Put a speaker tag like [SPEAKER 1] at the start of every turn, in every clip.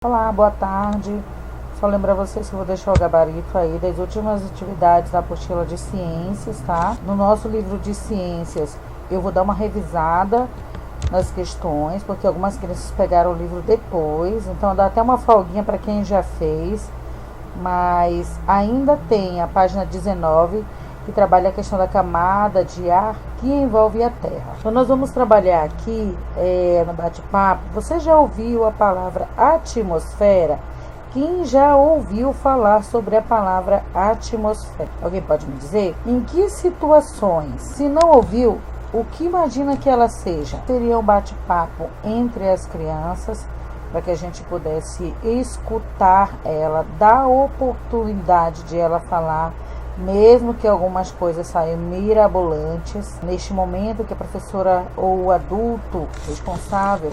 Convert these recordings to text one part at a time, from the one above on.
[SPEAKER 1] Olá, boa tarde. Só lembrar vocês que eu vou deixar o gabarito aí das últimas atividades da apostila de ciências, tá? No nosso livro de ciências, eu vou dar uma revisada nas questões, porque algumas crianças pegaram o livro depois, então dá até uma folguinha para quem já fez, mas ainda tem a página 19, que trabalha a questão da camada de ar que envolve a Terra. Então nós vamos trabalhar aqui no bate-papo. Você já ouviu a palavra atmosfera? Quem já ouviu falar sobre a palavra atmosfera? Alguém pode me dizer? Em que situações? Se não ouviu, o que imagina que ela seja? Seria um bate-papo entre as crianças, para que a gente pudesse escutar ela, dar oportunidade de ela falar, mesmo que algumas coisas saiam mirabolantes. Neste momento que a professora ou o adulto responsável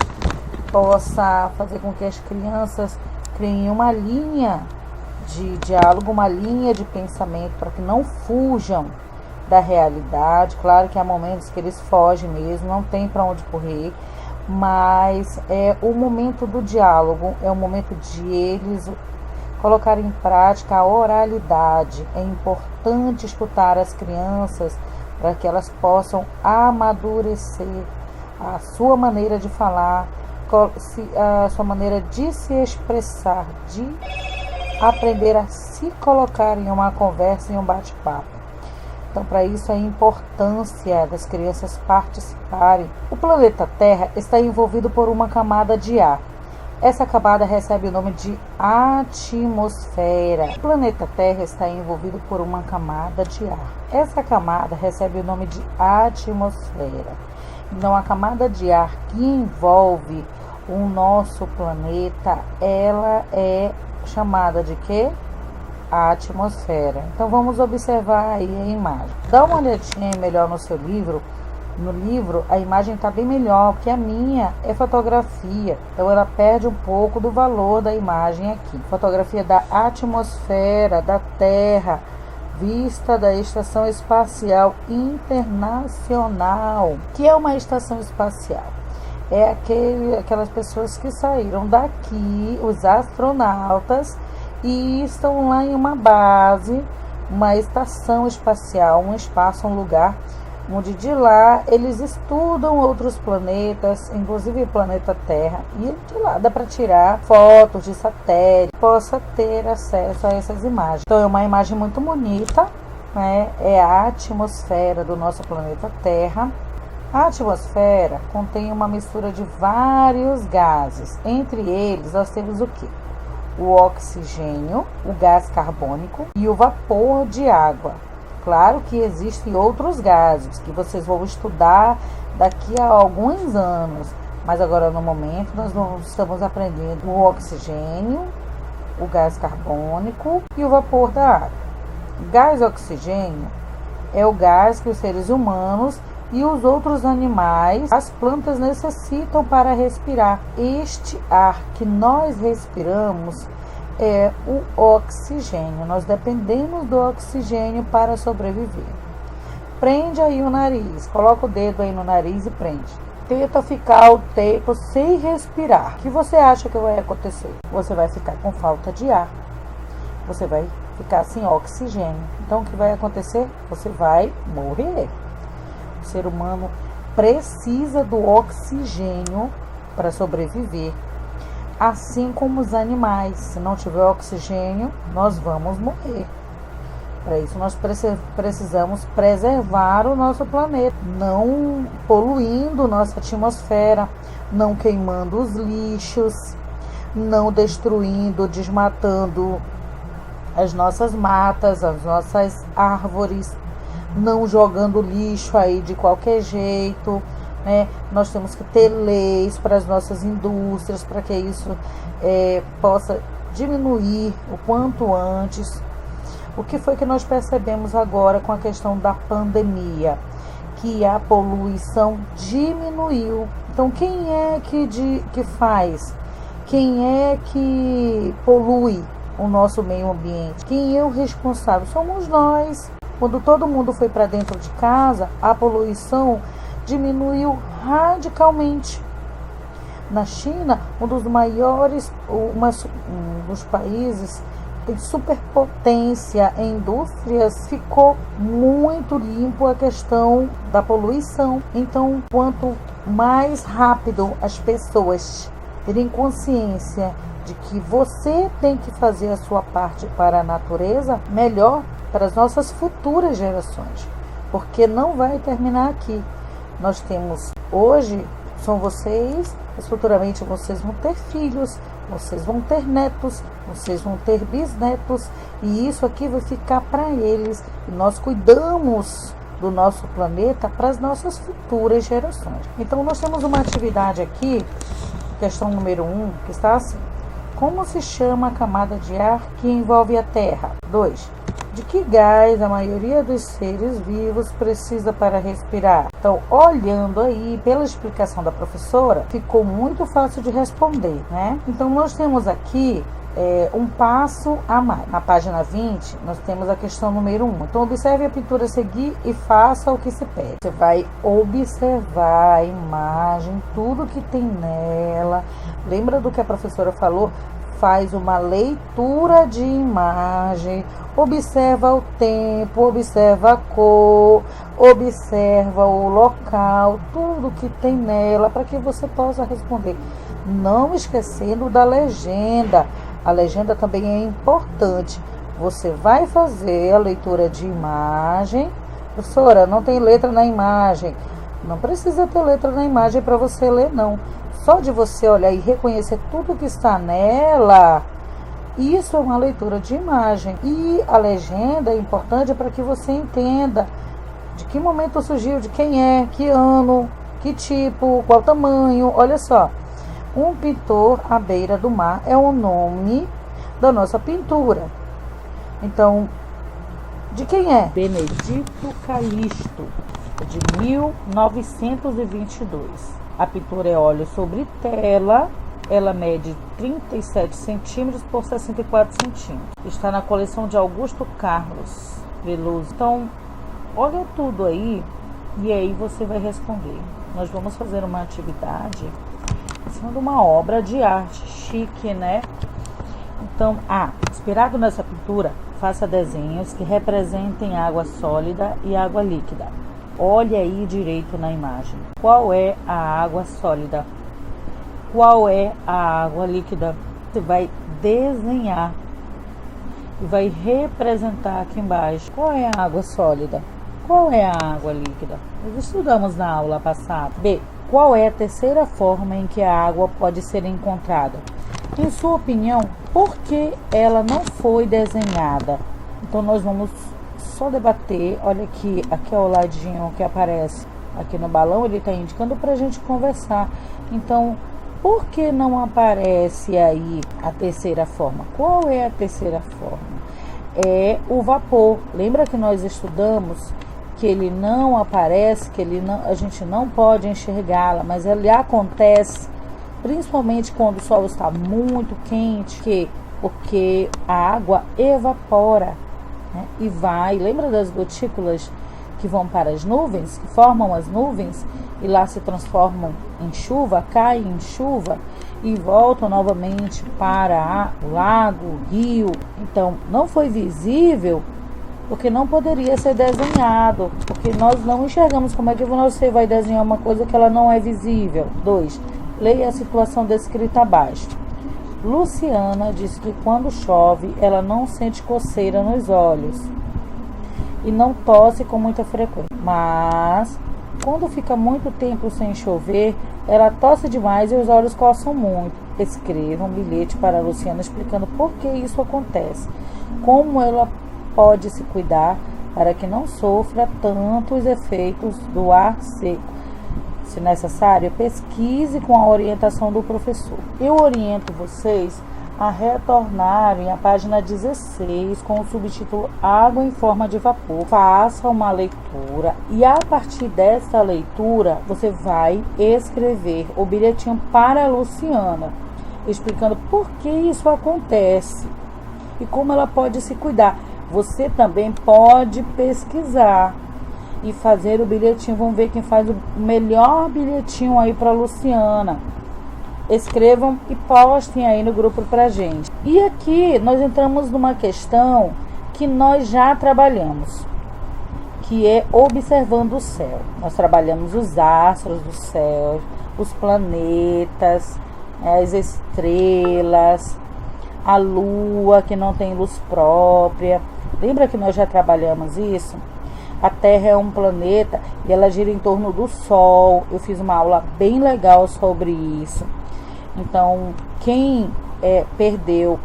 [SPEAKER 1] possa fazer com que as crianças criem uma linha de diálogo, uma linha de pensamento, para que não fujam da realidade. Claro que há momentos que eles fogem mesmo, não tem para onde correr, mas é o momento do diálogo, é o momento de eles colocar em prática a oralidade. É importante escutar as crianças para que elas possam amadurecer a sua maneira de falar, a sua maneira de se expressar, de aprender a se colocar em uma conversa, em um bate-papo. Então, para isso, a importância das crianças participarem. O planeta Terra está envolvido por uma camada de ar. Essa camada recebe o nome de atmosfera. O planeta Terra está envolvido por uma camada de ar. Essa camada recebe o nome de atmosfera. Então, a camada de ar que envolve o nosso planeta, ela é chamada de quê? A atmosfera. Então, vamos observar aí a imagem. Dá uma olhadinha melhor no seu livro. No livro, a imagem está bem melhor, porque a minha é fotografia. Então, ela perde um pouco do valor da imagem aqui. Fotografia da atmosfera da Terra, vista da Estação Espacial Internacional. O que é uma estação espacial? É aquelas pessoas que saíram daqui, os astronautas, e estão lá em uma base, uma estação espacial, um espaço, um lugar, onde de lá eles estudam outros planetas, inclusive o planeta Terra, e de lá dá para tirar fotos de satélite, possa ter acesso a essas imagens. Então é uma imagem muito bonita, né? É a atmosfera do nosso planeta Terra. A atmosfera contém uma mistura de vários gases. Entre eles nós temos o quê? O oxigênio, o gás carbônico e o vapor de água. Claro que existem outros gases que vocês vão estudar daqui a alguns anos, mas agora no momento nós estamos aprendendo o oxigênio, o gás carbônico e o vapor da água. O gás oxigênio é o gás que os seres humanos e os outros animais, as plantas, necessitam para respirar. Este ar que nós respiramos é o oxigênio. Nós dependemos do oxigênio para sobreviver. Prende aí o nariz, coloca o dedo aí no nariz e prende. Tenta ficar o tempo sem respirar. O que você acha que vai acontecer? Você vai ficar com falta de ar. Você vai ficar sem oxigênio. Então o que vai acontecer? Você vai morrer. O ser humano precisa do oxigênio para sobreviver. Assim como os animais, se não tiver oxigênio, nós vamos morrer. Para isso, nós precisamos preservar o nosso planeta, não poluindo nossa atmosfera, não queimando os lixos, não destruindo, desmatando as nossas matas, as nossas árvores, não jogando lixo aí de qualquer jeito. Nós temos que ter leis para as nossas indústrias, para que isso possa diminuir o quanto antes. O que foi que nós percebemos agora com a questão da pandemia? Que a poluição diminuiu. Então, quem é que faz? Quem é que polui o nosso meio ambiente? Quem é o responsável? Somos nós. Quando todo mundo foi para dentro de casa, a poluição diminuiu radicalmente. Na China, um dos maiores, um dos países tem superpotência em indústrias, ficou muito limpo a questão da poluição. Então, quanto mais rápido as pessoas terem consciência de que você tem que fazer a sua parte para a natureza, melhor para as nossas futuras gerações, porque não vai terminar aqui. Nós temos hoje, são vocês, mas futuramente vocês vão ter filhos, vocês vão ter netos, vocês vão ter bisnetos, e isso aqui vai ficar para eles. E nós cuidamos do nosso planeta para as nossas futuras gerações. Então nós temos uma atividade aqui, questão número 1, que está assim: como se chama a camada de ar que envolve a Terra? 2. De que gás a maioria dos seres vivos precisa para respirar? Então, olhando aí pela explicação da professora, ficou muito fácil de responder, né? Então, nós temos aqui um passo a mais. Na página 20, nós temos a questão número 1. Então, observe a pintura a seguir e faça o que se pede. Você vai observar a imagem, tudo que tem nela. Lembra do que a professora falou? Faz uma leitura de imagem, observa o tempo, observa a cor, observa o local, tudo que tem nela, para que você possa responder. Não esquecendo da legenda. A legenda também é importante. Você vai fazer a leitura de imagem. Professora, não tem letra na imagem. Não precisa ter letra na imagem para você ler, não. Só de você olhar e reconhecer tudo que está nela, isso é uma leitura de imagem. E a legenda é importante para que você entenda de que momento surgiu, de quem é, que ano, que tipo, qual tamanho. Olha só, um pintor à beira do mar é o nome da nossa pintura. Então, de quem é? Benedito Calixto, de 1922. A pintura é óleo sobre tela, ela mede 37 centímetros por 64 centímetros. Está na coleção de Augusto Carlos Veloso. Então, olha tudo aí e aí você vai responder. Nós vamos fazer uma atividade em cima de uma obra de arte chique, né? Então, inspirado nessa pintura, faça desenhos que representem água sólida e água líquida. Olhe aí direito na imagem. Qual é a água sólida? Qual é a água líquida? Você vai desenhar e vai representar aqui embaixo. Qual é a água sólida? Qual é a água líquida? Nós estudamos na aula passada. B. Qual é a terceira forma em que a água pode ser encontrada? Em sua opinião, por que ela não foi desenhada? Então nós vamos só debater. Olha aqui ao ladinho que aparece aqui no balão, ele está indicando para a gente conversar. Então, por que não aparece aí a terceira forma? Qual é a terceira forma? É o vapor. Lembra que nós estudamos que ele não aparece, que a gente não pode enxergá-la, mas ele acontece principalmente quando o sol está muito quente, porque a água evapora, né? E lembra das gotículas que vão para as nuvens, que formam as nuvens e lá se transformam em chuva, caem em chuva e voltam novamente para o lago, o rio. Então, não foi visível porque não poderia ser desenhado, porque nós não enxergamos. Como é que você vai desenhar uma coisa que ela não é visível? 2. Leia a situação descrita abaixo. Luciana disse que quando chove, ela não sente coceira nos olhos e não tosse com muita frequência. Mas, quando fica muito tempo sem chover, ela tosse demais e os olhos coçam muito. Escreva um bilhete para a Luciana explicando por que isso acontece, como ela pode se cuidar para que não sofra tantos efeitos do ar seco. Se necessário, pesquise com a orientação do professor. Eu oriento vocês a retornarem à página 16 com o subtítulo Água em Forma de Vapor. Faça uma leitura e a partir dessa leitura você vai escrever o bilhetinho para a Luciana, explicando por que isso acontece e como ela pode se cuidar. Você também pode pesquisar e fazer o bilhetinho. Vamos ver quem faz o melhor bilhetinho aí para Luciana. escrevam e postem aí no grupo pra gente. E aqui nós entramos numa questão que nós já trabalhamos, que é observando o céu. Nós trabalhamos os astros do céu, os planetas, as estrelas, a lua que não tem luz própria. Lembra que nós já trabalhamos isso? A Terra é um planeta e ela gira em torno do Sol. Eu fiz uma aula bem legal sobre isso. Então, quem perdeu,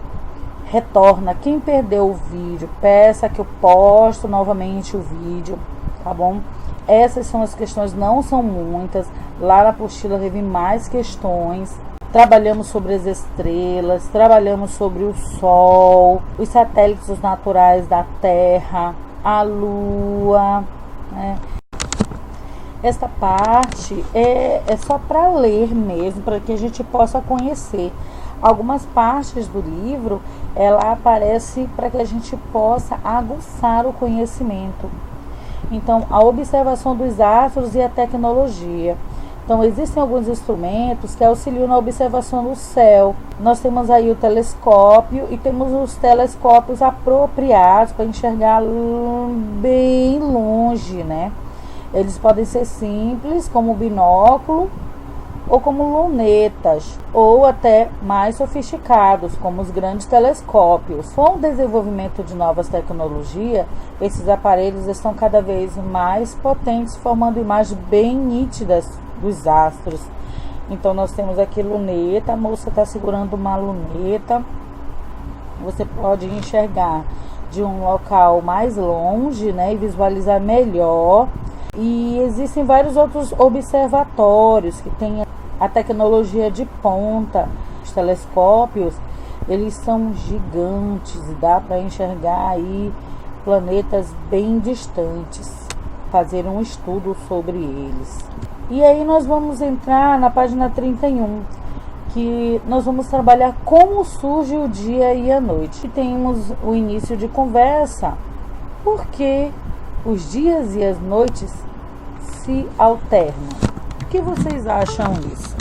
[SPEAKER 1] retorna. Quem perdeu o vídeo, peça que eu posto novamente o vídeo, tá bom? Essas são as questões, não são muitas. Lá na apostila teve mais questões. Trabalhamos sobre as estrelas, trabalhamos sobre o Sol, os satélites naturais da Terra, a Lua, né? Esta parte é só para ler mesmo, para que a gente possa conhecer. Algumas partes do livro, ela aparece para que a gente possa aguçar o conhecimento. Então, a observação dos astros e a tecnologia. Então, existem alguns instrumentos que auxiliam na observação do céu. Nós temos aí o telescópio e temos os telescópios apropriados para enxergar bem longe, né? Eles podem ser simples, como binóculo, ou como lunetas, ou até mais sofisticados, como os grandes telescópios. Com o desenvolvimento de novas tecnologias, esses aparelhos estão cada vez mais potentes, formando imagens bem nítidas dos astros. Então, nós temos aqui luneta, a moça está segurando uma luneta. Você pode enxergar de um local mais longe, né, e visualizar melhor. E existem vários outros observatórios que têm a tecnologia de ponta. Os telescópios, eles são gigantes e dá para enxergar aí planetas bem distantes, fazer um estudo sobre eles. E aí nós vamos entrar na página 31, que nós vamos trabalhar como surge o dia e a noite. E temos o início de conversa, porque os dias e as noites se alternam. O que vocês acham disso?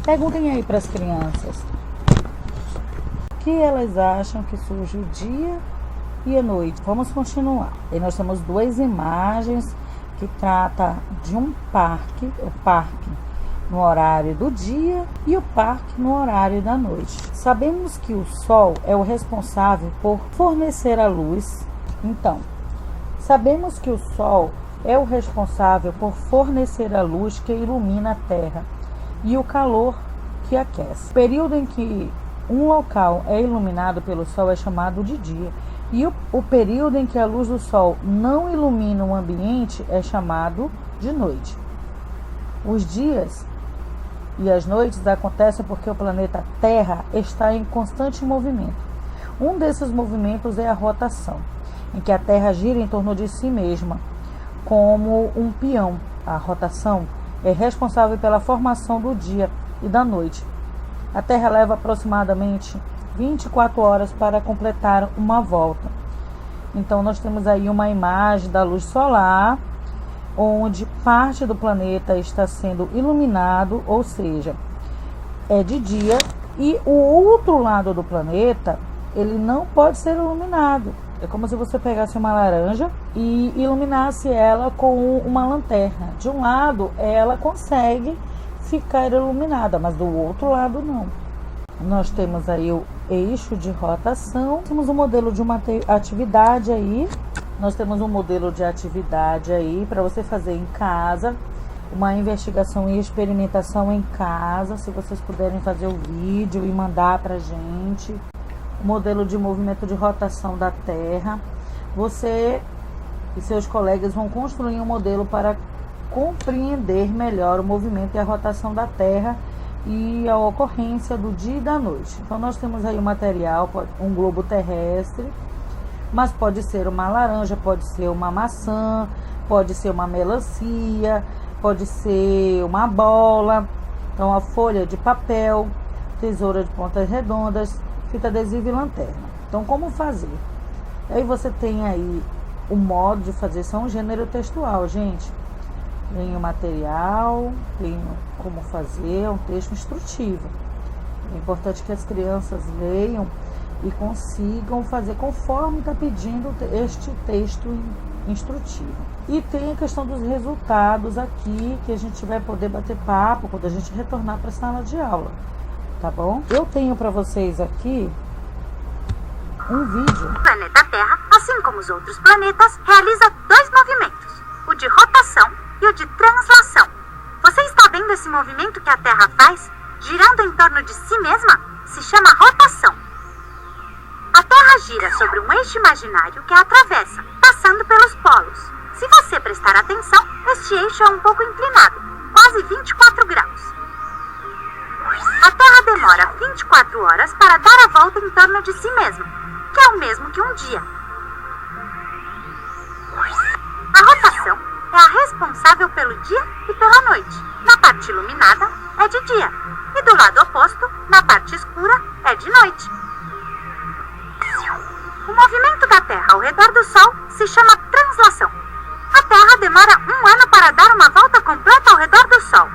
[SPEAKER 1] Perguntem aí para as crianças. O que elas acham que surge o dia e a noite? Vamos continuar. E nós temos duas imagens que trata de um parque, o parque no horário do dia e o parque no horário da noite. Sabemos que o Sol é o responsável por fornecer a luz. Então, sabemos que o Sol é o responsável por fornecer a luz que ilumina a Terra e o calor que aquece. O período em que um local é iluminado pelo Sol é chamado de dia, e o período em que a luz do Sol não ilumina o ambiente é chamado de noite. Os dias e as noites acontecem porque o planeta Terra está em constante movimento. Um desses movimentos é a rotação, em que a Terra gira em torno de si mesma, como um peão. A rotação é responsável pela formação do dia e da noite. A Terra leva aproximadamente 24 horas para completar uma volta. Então, nós temos aí uma imagem da luz solar, onde parte do planeta está sendo iluminado, ou seja, é de dia, e o outro lado do planeta, ele não pode ser iluminado. É como se você pegasse uma laranja e iluminasse ela com uma lanterna. De um lado, ela consegue ficar iluminada, mas do outro lado, não. Nós temos aí o eixo de rotação. Temos um modelo de uma atividade aí. Nós temos um modelo de atividade aí para você fazer em casa. Uma investigação e experimentação em casa. Se vocês puderem fazer o vídeo e mandar para a gente. Modelo de movimento de rotação da Terra. Você e seus colegas vão construir um modelo para compreender melhor o movimento e a rotação da Terra e a ocorrência do dia e da noite. Então, nós temos aí o material, um globo terrestre, mas pode ser uma laranja, pode ser uma maçã, pode ser uma melancia, pode ser uma bola. Então, a folha de papel, tesoura de pontas redondas, fita adesiva e lanterna. Então, como fazer? Aí você tem aí o modo de fazer, isso é um gênero textual, gente. Tem o material, tem como fazer, é um texto instrutivo. É importante que as crianças leiam e consigam fazer conforme está pedindo este texto instrutivo. E tem a questão dos resultados aqui, que a gente vai poder bater papo quando a gente retornar para a sala de aula, tá bom? Eu tenho para vocês aqui um vídeo.
[SPEAKER 2] O planeta Terra, assim como os outros planetas, realiza dois movimentos, o de rotação e o de translação. Você está vendo esse movimento que a Terra faz, girando em torno de si mesma? Se chama rotação. A Terra gira sobre um eixo imaginário que a atravessa, passando pelos polos. Se você prestar atenção, este eixo é um pouco inclinado, quase 24 graus. A Terra demora 24 horas para dar a volta em torno de si mesma, que é o mesmo que um dia. A rotação é a responsável pelo dia e pela noite. Na parte iluminada é de dia, e do lado oposto, na parte escura, é de noite. O movimento da Terra ao redor do Sol se chama translação. A Terra demora 1 ano para dar uma volta completa ao redor do Sol.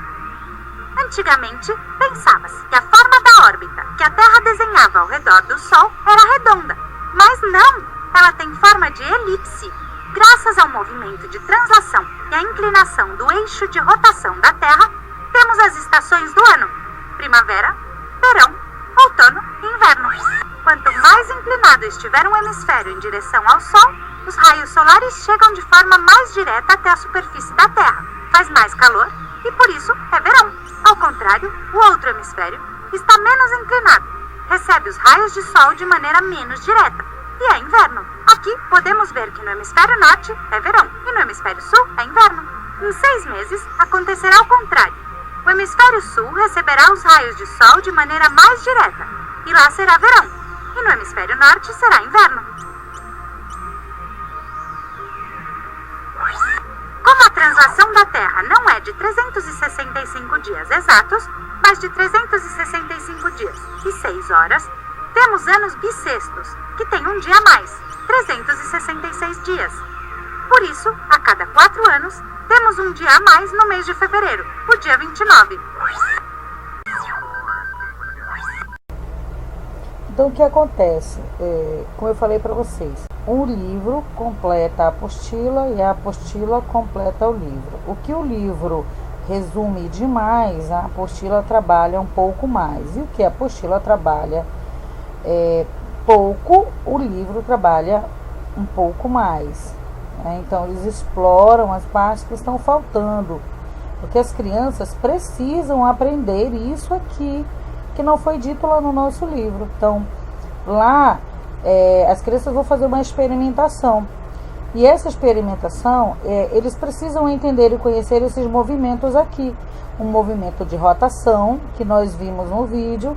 [SPEAKER 2] Antigamente, pensava-se que a forma da órbita que a Terra desenhava ao redor do Sol era redonda, mas não, ela tem forma de elipse. Graças ao movimento de translação e à inclinação do eixo de rotação da Terra, temos as estações do ano: primavera, verão, outono e inverno. Quanto mais inclinado estiver um hemisfério em direção ao Sol, os raios solares chegam de forma mais direta até a superfície da Terra. Faz mais calor e por isso é verão. Ao contrário, o outro hemisfério está menos inclinado, recebe os raios de Sol de maneira menos direta e é inverno. Aqui podemos ver que no hemisfério norte é verão e no hemisfério sul é inverno. Em 6 meses acontecerá o contrário. O hemisfério sul receberá os raios de Sol de maneira mais direta e lá será verão, e no hemisfério norte será inverno. Como a translação da Terra não é de 365 dias exatos, mas de 365 dias e 6 horas, temos anos bissextos, que têm um dia a mais, 366 dias. Por isso, a cada 4 anos, temos um dia a mais no mês de fevereiro, o dia 29.
[SPEAKER 1] Então, o que acontece? Como eu falei para vocês, um livro completa a apostila e a apostila completa o livro. O que o livro resume demais, a apostila trabalha um pouco mais. E o que a apostila trabalha pouco, o livro trabalha um pouco mais. Então, eles exploram as partes que estão faltando, porque as crianças precisam aprender isso aqui, que não foi dito lá no nosso livro. Então, lá, as crianças vão fazer uma experimentação. E essa experimentação, eles precisam entender e conhecer esses movimentos aqui. Um movimento de rotação, que nós vimos no vídeo,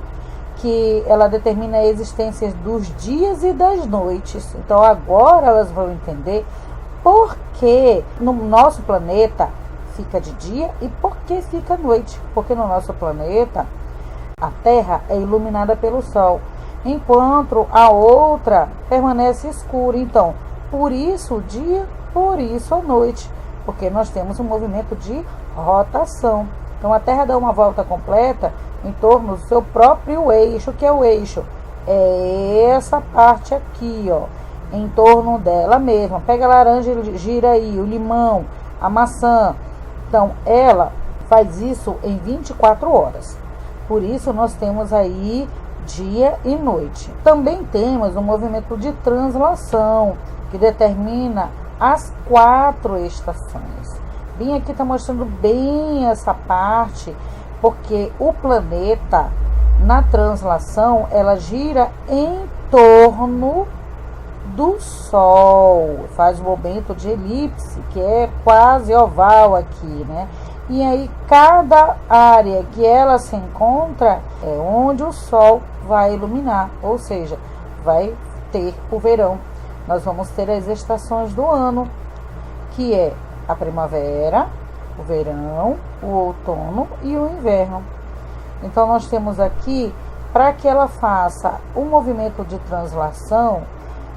[SPEAKER 1] que ela determina a existência dos dias e das noites. Então, agora elas vão entender por que no nosso planeta fica de dia e por que fica noite. Porque no nosso planeta, a Terra é iluminada pelo Sol, enquanto a outra permanece escura. Então, por isso o dia, por isso a noite, porque nós temos um movimento de rotação. Então, a Terra dá uma volta completa em torno do seu próprio eixo. Que é o eixo? É essa parte aqui, ó, em torno dela mesma. Pega a laranja e gira aí, o limão, a maçã. Então, ela faz isso em 24 horas. Por isso, nós temos aí dia e noite. Também temos um movimento de translação, que determina as 4 estações. Bem, aqui está mostrando bem essa parte, porque o planeta, na translação, ela gira em torno do Sol, faz o movimento de elipse, que é quase oval aqui, né? E aí, cada área que ela se encontra é onde o Sol vai iluminar, ou seja, vai ter o verão. Nós vamos ter as estações do ano, que é a primavera, o verão, o outono e o inverno. Então, nós temos aqui, para que ela faça o movimento de translação,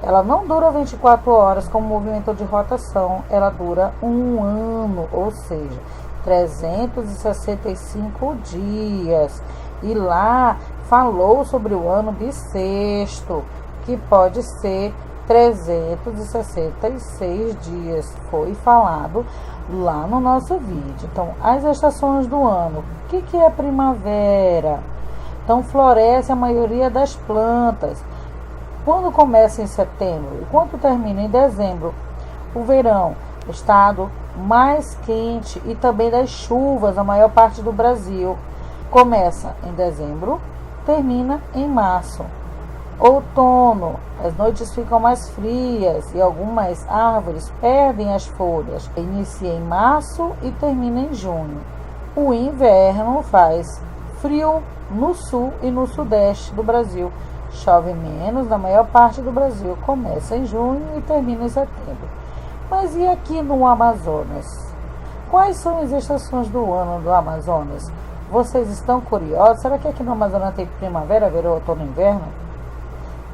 [SPEAKER 1] ela não dura 24 horas como movimento de rotação, ela dura um ano, ou seja, 365 dias. E lá falou sobre o ano bissexto, que pode ser 366 dias. Foi falado lá no nosso vídeo. Então, as estações do ano. O que é primavera? Então, floresce a maioria das plantas. Quando começa em setembro e quando termina em dezembro, o verão, estado mais quente e também das chuvas na maior parte do Brasil, começa em dezembro, termina em março. Outono, as noites ficam mais frias e algumas árvores perdem as folhas. Inicia em março e termina em junho. O inverno faz frio no sul e no sudeste do Brasil. Chove menos na maior parte do Brasil. Começa em junho e termina em setembro. Mas e aqui no Amazonas? Quais são as estações do ano do Amazonas? Vocês estão curiosos? Será que aqui no Amazonas tem primavera, verão, outono e inverno?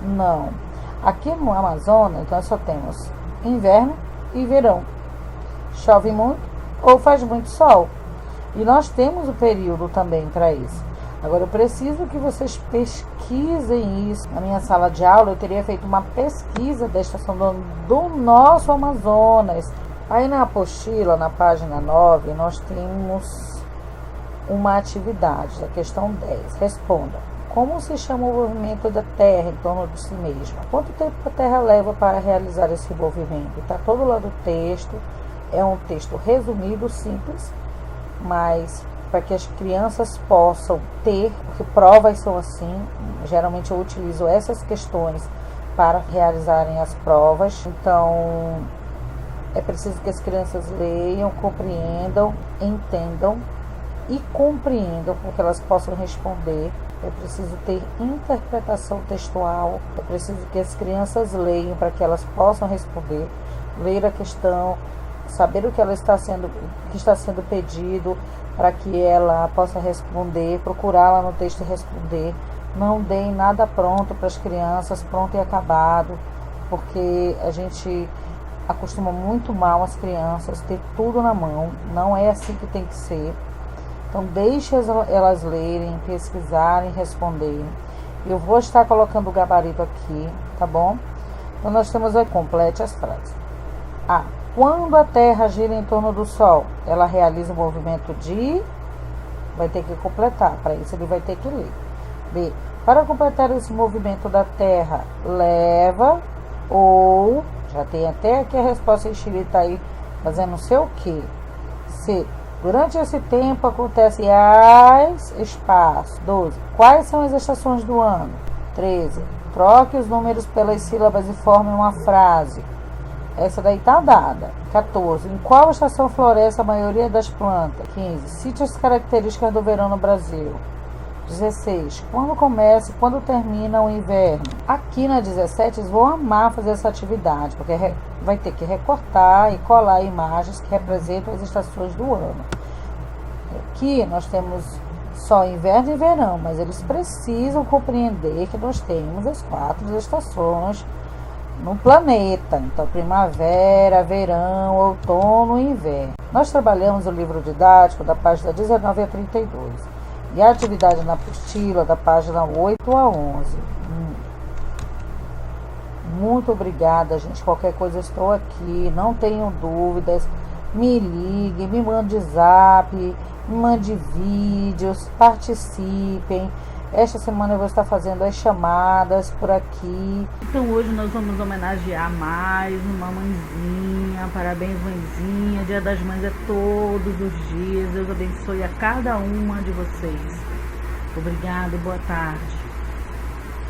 [SPEAKER 1] Não. Aqui no Amazonas nós só temos inverno e verão. Chove muito ou faz muito sol. E nós temos o período também para isso. Agora eu preciso que vocês pesquisem isso. Na minha sala de aula eu teria feito uma pesquisa da estação do nosso Amazonas. Aí na apostila, na página 9, nós temos uma atividade, a questão 10. Responda. Como se chama o movimento da Terra em torno de si mesma? Quanto tempo a Terra leva para realizar esse movimento? Está todo lá do texto. É um texto resumido, simples, mas para que as crianças possam ter, porque provas são assim, geralmente eu utilizo essas questões para realizarem as provas. Então, é preciso que as crianças leiam, compreendam, entendam e compreendam para que elas possam responder. É preciso ter interpretação textual, é preciso que as crianças leiam para que elas possam responder, ler a questão, saber o que está sendo pedido para que ela possa responder, procurar lá no texto e responder. Não deem nada pronto para as crianças, pronto e acabado, porque a gente acostuma muito mal as crianças ter tudo na mão. Não é assim que tem que ser. Então deixe elas lerem, pesquisarem, responderem. Eu vou estar colocando o gabarito aqui, tá bom? Então nós temos aí, complete as frases. A. Quando a Terra gira em torno do Sol, ela realiza o movimento de... Vai ter que completar, para isso ele vai ter que ler. B. Para completar esse movimento da Terra, leva ou... Já tem até aqui a resposta escrita aí, fazendo não sei o quê. C. Durante esse tempo acontece as espaços. 12. Quais são as estações do ano? 13. Troque os números pelas sílabas e forme uma frase. Essa daí tá dada. 14. Em qual estação floresce a maioria das plantas? 15. Cite as características do verão no Brasil. 16. Quando começa e quando termina o inverno? Aqui na 17 eles vão amar fazer essa atividade, porque vai ter que recortar e colar imagens que representam as estações do ano. Aqui nós temos só inverno e verão, mas eles precisam compreender que nós temos as 4 estações no planeta. Então, primavera, verão, outono e inverno. Nós trabalhamos o livro didático da página 19 a 32 e a atividade na apostila da página 8 a 11. Muito obrigada, gente. Qualquer coisa, estou aqui. Não tenham dúvidas. Me ligue, me mande zap, me mande vídeos, participem. Esta semana eu vou estar fazendo as chamadas por aqui. Então hoje nós vamos homenagear mais uma mãezinha. Parabéns, mãezinha. Dia das Mães é todos os dias. Deus abençoe a cada uma de vocês. Obrigada e boa tarde.